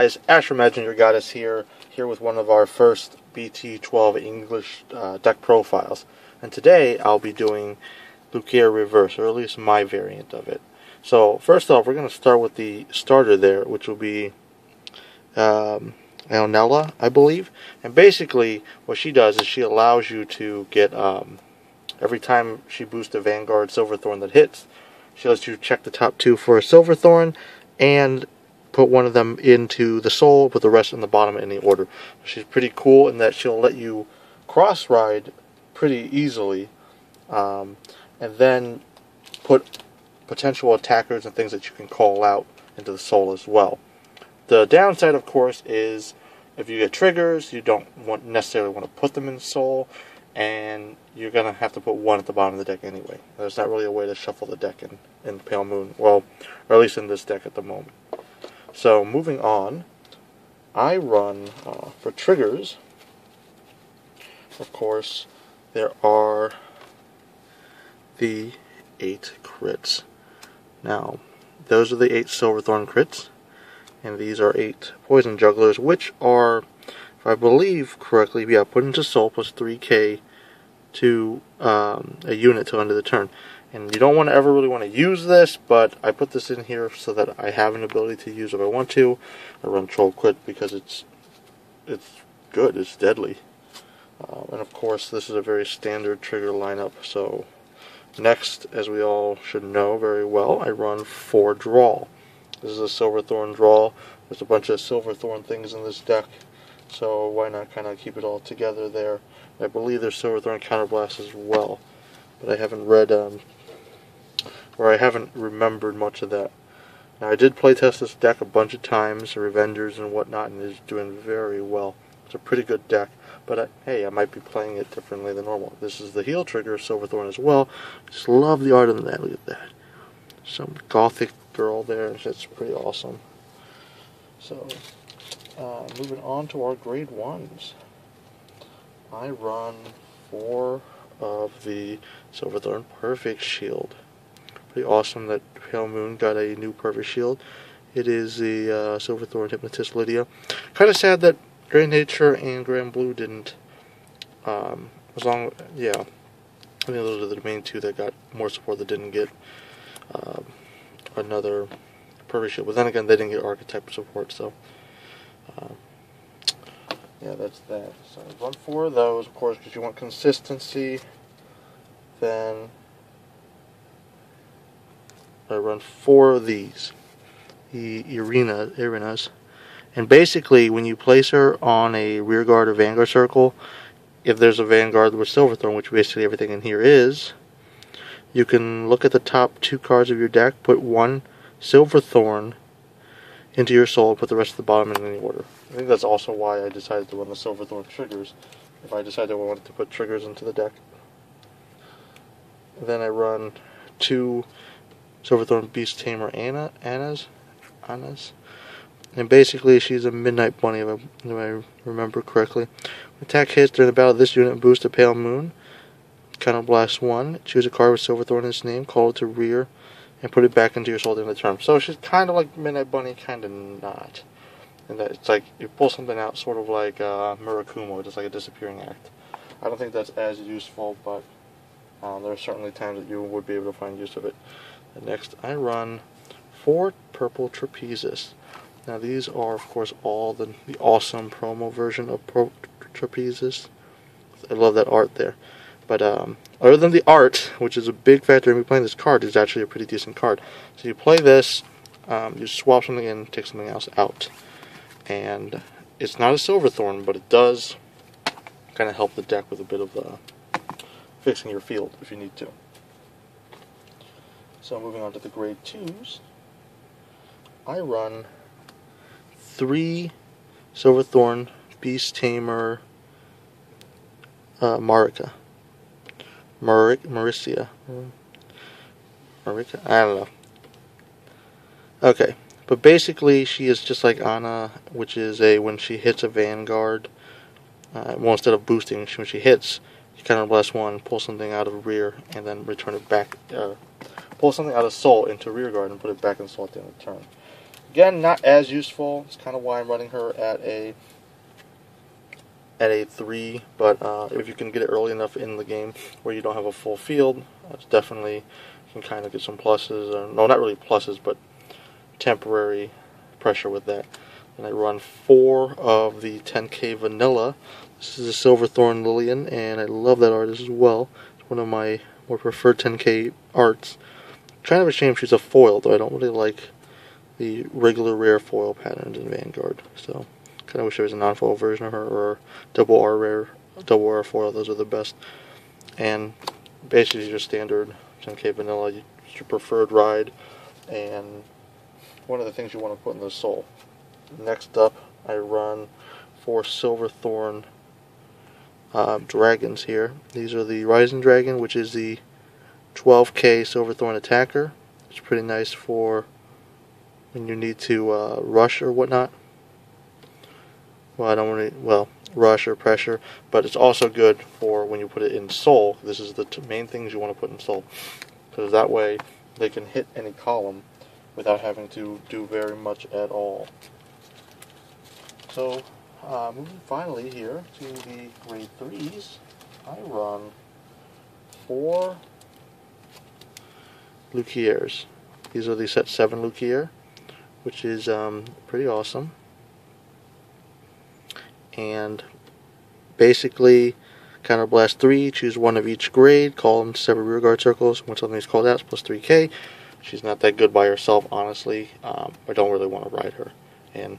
Guys, Asher Imagine Your Goddess here with one of our first BT12 English deck profiles. And today I'll be doing Lucaria Reverse, or at least my variant of it. So first off, we're going to start with the starter there, which will be Aonella, I believe. And basically what she does is she allows you to get, every time she boosts a Vanguard Silverthorn that hits, she lets you check the top two for a Silverthorn and put one of them into the soul, put the rest in the bottom in any order. She's pretty cool in that she'll let you cross ride pretty easily, and then put potential attackers and things that you can call out into the soul as well. The downside, of course, is if you get triggers, you don't necessarily want to put them in the soul, and you're going to have to put one at the bottom of the deck anyway. There's not really a way to shuffle the deck in Pale Moon, well, or at least in this deck at the moment. So, moving on, I run, for triggers, of course, there are the 8 crits. Now, those are the 8 Silverthorn crits, and these are 8 Poison Jugglers, which are, if I believe correctly, put into Soul plus 3k to a unit till end of the turn. And you don't really want to use this, but I put this in here so that I have an ability to use if I want to. I run Troll Crit because it's good, it's deadly. And of course, this is a very standard trigger lineup. So next, as we all should know very well, I run 4 Draw. This is a Silverthorn Draw. There's a bunch of Silverthorn things in this deck, so why not kind of keep it all together there. I believe there's Silverthorn Counterblast as well, but I haven't read, or I haven't remembered much of that. Now, I did playtest this deck a bunch of times, Revengers and whatnot, and it's doing very well. It's a pretty good deck, but hey, I might be playing it differently than normal. This is the heal trigger, Silverthorn as well. Just love the art on that. Look at that. Some gothic girl there, and it's pretty awesome. So, moving on to our grade 1s. I run 4 of the Silverthorn Perfect Shield. Pretty awesome that Pale Moon got a new Perfect Shield. It is the Silverthorn Hypnotist Lydia. Kind of sad that Grand Nature and Grand Blue didn't. I think those are the main 2 that got more support that didn't get another Perfect Shield. But then again, they didn't get Archetype support, so. Yeah, that's that. So run 4 of those, of course, because you want consistency. Then I run 4 of these, the Irenas, and basically when you place her on a rearguard or vanguard circle, if there's a vanguard with Silverthorn, which basically everything in here is, you can look at the top 2 cards of your deck, put 1 Silverthorn into your soul, put the rest of the bottom in any order. I think that's also why I decided to run the Silverthorn triggers, if I decided I wanted to put triggers into the deck. Then I run 2 Silverthorn Beast Tamer Annas. And basically she's a Midnight Bunny, if I remember correctly. Attack hits during the battle of this unit, boost a Pale Moon. Counterblast 1. Choose a card with Silverthorn in its name, call it to rear, and put it back into your soul in the turn. So she's kind of like Midnight Bunny, kind of not. And that it's like you pull something out, sort of like Murakumo, just like a disappearing act. I don't think that's as useful, but there are certainly times that you would be able to find use of it. And next, I run 4 Purple Trapezes. Now these are, of course, all the awesome promo version of Trapezes. I love that art there. But other than the art, which is a big factor in me playing this card, it's actually a pretty decent card. So you play this, you swap something in, take something else out. And it's not a Silverthorn, but it does kind of help the deck with a bit of fixing your field if you need to. So moving on to the grade 2s, I run 3 Silverthorn Beast Tamer Marika. Maricia. Marika? I don't know. Okay. But basically, she is just like Anna, which is when she hits a Vanguard, instead of boosting, when she hits, you counterblast 1, pull something out of rear, and then return it back, pull something out of soul into rearguard and put it back in soul at the end of the turn. Again, not as useful. It's kind of why I'm running her at a 3, but if you can get it early enough in the game where you don't have a full field, it's definitely, you can kind of get some pluses, or no, not really pluses, but temporary pressure with that. And I run 4 of the 10K Vanilla. This is a Silverthorn Lillian, and I love that artist as well. It's one of my more preferred 10K arts. Kind of a shame she's a foil, though I don't really like the regular rare foil patterns in Vanguard. So kind of wish there was a non-foil version of her, or double R rare, double R foil. Those are the best. And basically your standard 10K Vanilla, it's your preferred ride, and one of the things you want to put in the soul. Next up, I run 4 Silverthorn dragons here. These are the Rising Dragon, which is the 12K Silverthorn attacker. It's pretty nice for when you need to rush or whatnot. Well, I don't want to, well, rush or pressure, but it's also good for when you put it in soul. This is the main things you want to put in soul, because that way they can hit any column without having to do very much at all. So, moving finally here to the grade 3s, I run 4 Lukiers. These are the set 7 Lukier, which is pretty awesome. And basically, Counterblast 3, choose one of each grade, call them to separate rearguard circles. When something's called out, it's plus 3K. She's not that good by herself, honestly. I don't really want to ride her. And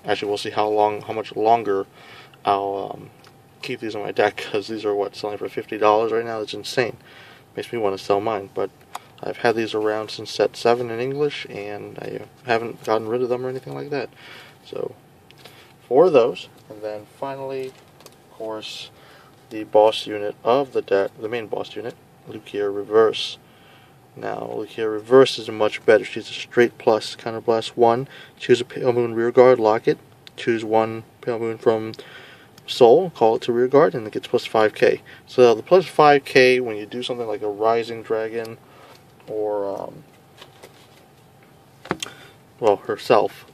actually, we'll see how much longer I'll keep these on my deck, because these are selling for $50 right now. That's insane. Makes me want to sell mine, but I've had these around since set 7 in English, and I haven't gotten rid of them or anything like that. So 4 of those, and then finally, of course, the boss unit of the deck, the main boss unit, Lukier Reverse. Now, Lukier Reverse is much better. She's a straight plus. Counterblast 1. Choose a Pale Moon Rearguard, lock it. Choose 1 Pale Moon from Soul, call it to Rearguard, and it gets plus 5K. So the plus 5K, when you do something like a Rising Dragon, or, well, herself,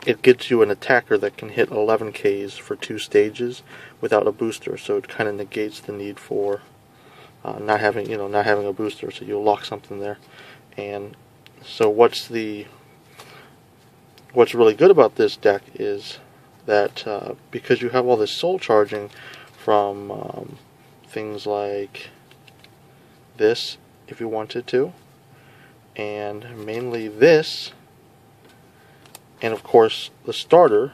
it gives you an attacker that can hit 11Ks for 2 stages without a booster. So it kind of negates the need for not having a booster, so you'll lock something there. And so what's really good about this deck is that because you have all this soul charging from things like this, if you wanted to, and mainly this, and of course the starter,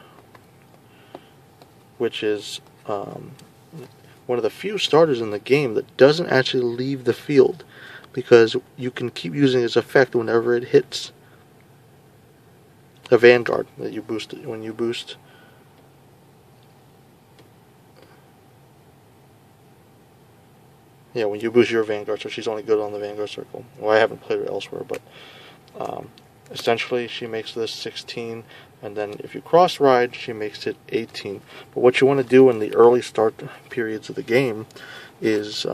which is one of the few starters in the game that doesn't actually leave the field, because you can keep using its effect whenever it hits a Vanguard that you boost when you boost. Yeah, when you boost your Vanguard, so she's only good on the Vanguard circle. Well, I haven't played her elsewhere, but essentially she makes this 16, and then if you cross ride, she makes it 18. But what you want to do in the early start periods of the game is,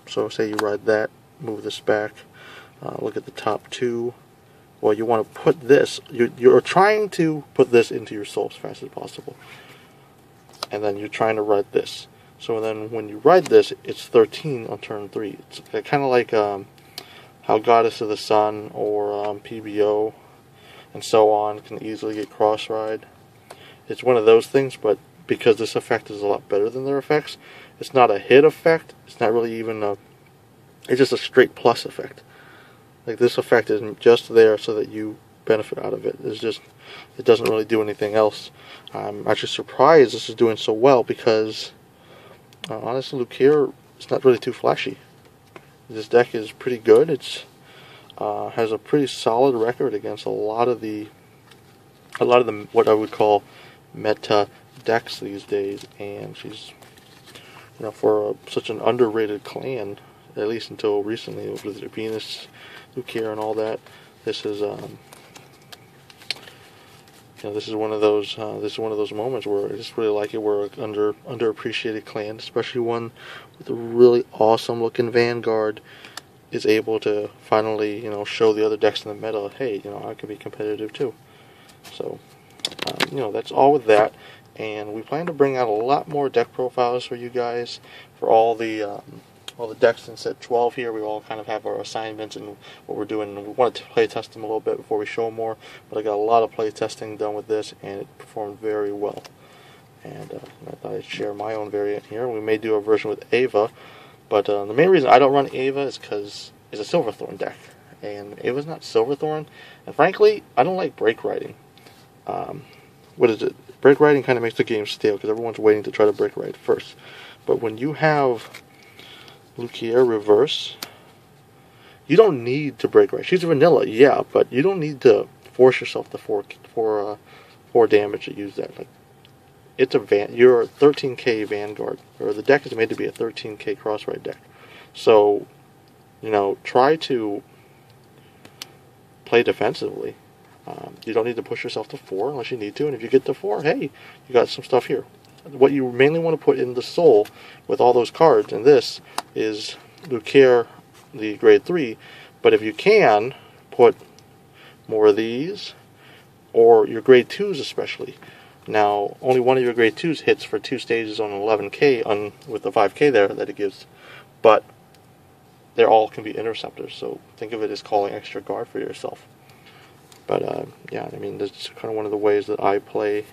so say you ride that, move this back, look at the top 2. Well, you want to put this, you're trying to put this into your soul as fast as possible, and then you're trying to ride this. So then when you ride this, it's 13 on turn 3. It's kind of like how Goddess of the Sun or PBO and so on can easily get cross-ride. It's one of those things, but because this effect is a lot better than their effects, it's not a hit effect. It's not really even it's just a straight plus effect. Like, this effect isn't just there so that you benefit out of it. It doesn't really do anything else. I'm actually surprised this is doing so well, because honestly, Lukier is not really too flashy. This deck is pretty good. It's has a pretty solid record against a lot of the what I would call meta decks these days, and she's, for such an underrated clan, at least until recently with the Venus, Lukier, and all that. This is this is one of those moments where I just really like it. We're an underappreciated clan, especially one with a really awesome looking Vanguard, is able to finally show the other decks in the meta, hey, I can be competitive too. So, that's all with that. And we plan to bring out a lot more deck profiles for you guys for all the decks in set 12 here. We all kind of have our assignments and what we're doing. And we wanted to play test them a little bit before we show more, but I got a lot of play testing done with this, and it performed very well. And I thought I'd share my own variant here. We may do a version with Ava, but the main reason I don't run Ava is because it's a Silverthorn deck, and Ava's not Silverthorn. And frankly, I don't like break riding. What is it? Break riding kind of makes the game stale because everyone's waiting to try to break ride first. But when you have Lucaire reverse, you don't need to break ride. She's vanilla, yeah, but you don't need to force yourself to four damage to use that. Like, you're a 13k Vanguard, or the deck is made to be a 13k cross ride deck. So, try to play defensively. You don't need to push yourself to 4 unless you need to, and if you get to 4, hey, you got some stuff here. What you mainly want to put in the soul with all those cards, and this is Lucaire, the grade 3, but if you can, put more of these, or your grade 2s especially. Now, only one of your grade 2s hits for 2 stages on 11k with the 5k there that it gives, but they all can be interceptors, so think of it as calling extra guard for yourself. But, yeah, I mean, that's kind of one of the ways that I play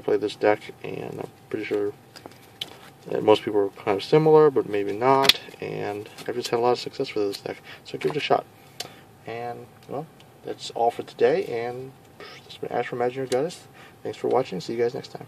this deck, and I'm pretty sure that most people are kind of similar, but maybe not, and I've just had a lot of success with this deck, so give it a shot. And, well, that's all for today, and this has been Ash from Imaginary Goddess. Thanks for watching. See you guys next time.